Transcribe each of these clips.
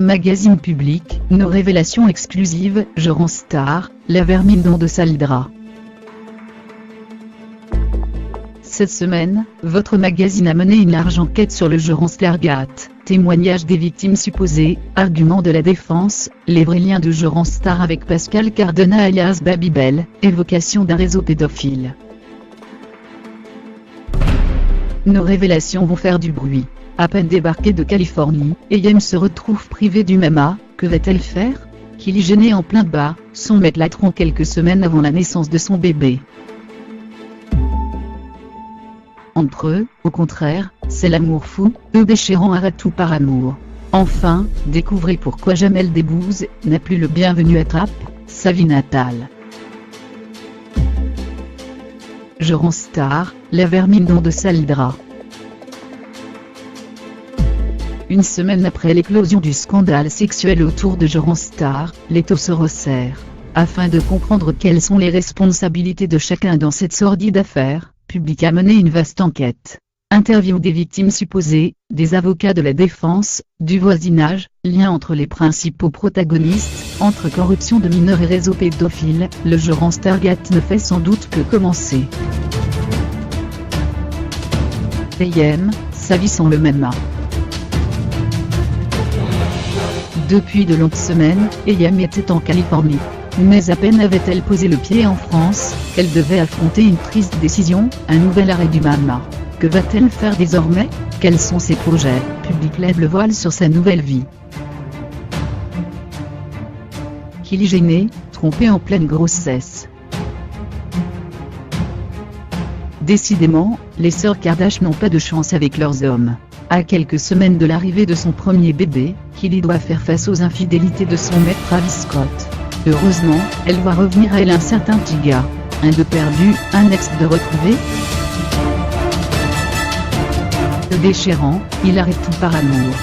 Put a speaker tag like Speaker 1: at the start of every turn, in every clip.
Speaker 1: Magazine public, nos révélations exclusives, Je rends star, la Vermindon de Salidra. Cette semaine, votre magazine a mené une large enquête sur le Je rends Stargate, témoignages des victimes supposées, arguments de la défense, les vrais liens de Je rends star avec Pascal Cardona alias Babybel, évocation d'un réseau pédophile. Nos révélations vont faire du bruit. À peine débarquée de Californie, Eyam se retrouve privée du MMA. Que va-t-elle faire? Kylie Jenner en plein bas, son métlatron quelques semaines avant la naissance de son bébé. Entre eux, au contraire, c'est l'amour fou, Deschérens arrête tout par amour. Enfin, découvrez pourquoi Jamel Debbouze n'a plus le bienvenu à Trappes, sa vie natale. Je rends star, la Vermindon de Salidra. Une semaine après l'éclosion du scandale sexuel autour de Je rends star, l'étau se resserre. Afin de comprendre quelles sont les responsabilités de chacun dans cette sordide affaire, Public a mené une vaste enquête. Interview des victimes supposées, des avocats de la défense, du voisinage, lien entre les principaux protagonistes, entre corruption de mineurs et réseau pédophile, le Je rends Stargate ne fait sans doute que commencer. Eyam, sa vie sans le MMA. Depuis de longues semaines, Eyam était en Californie. Mais à peine avait-elle posé le pied en France, qu'elle devait affronter une triste décision, un nouvel arrêt du MMA. Que va-t-elle faire désormais? Quels sont ses projets? Public lève le voile sur sa nouvelle vie. Kylie Jenner, trompée en pleine grossesse. Décidément, les sœurs Kardashian n'ont pas de chance avec leurs hommes. À quelques semaines de l'arrivée de son premier bébé, Kylie doit faire face aux infidélités de son maître Travis Scott. Heureusement, elle voit revenir à elle un certain petit gars. Un de perdu, un ex de retrouvé. Deschérens, il arrête tout par amour.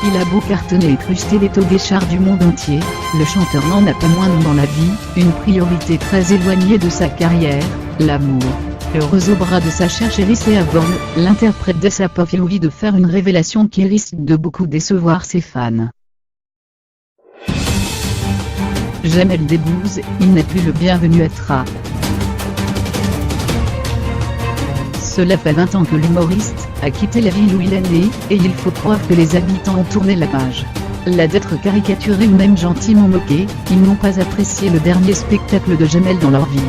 Speaker 1: Il a beau cartonner et truster les taux des chars du monde entier, le chanteur n'en a pas moins dans la vie, une priorité très éloignée de sa carrière, l'amour. Heureuse au bras de sa chère chérie Sea Bourne, l'interprète de sa a envie de faire une révélation qui risque de beaucoup décevoir ses fans. Jamel Debbouze, il n'est plus le bienvenu à Trappes. Cela fait 20 ans que l'humoriste a quitté la ville où il est né, et il faut croire que les habitants ont tourné la page. Là d'être caricaturés ou même gentiment moqués, ils n'ont pas apprécié le dernier spectacle de Jamel dans leur ville.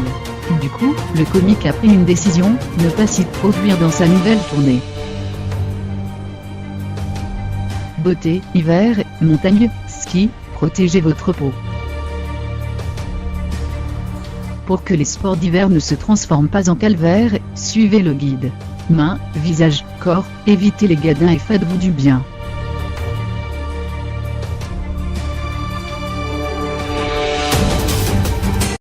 Speaker 1: Du coup, le comique a pris une décision, ne pas s'y produire dans sa nouvelle tournée. Beauté, hiver, montagne, ski, protégez votre peau. Pour que les sports d'hiver ne se transforment pas en calvaire, suivez le guide. Mains, visage, corps, évitez les gadins et faites-vous du bien.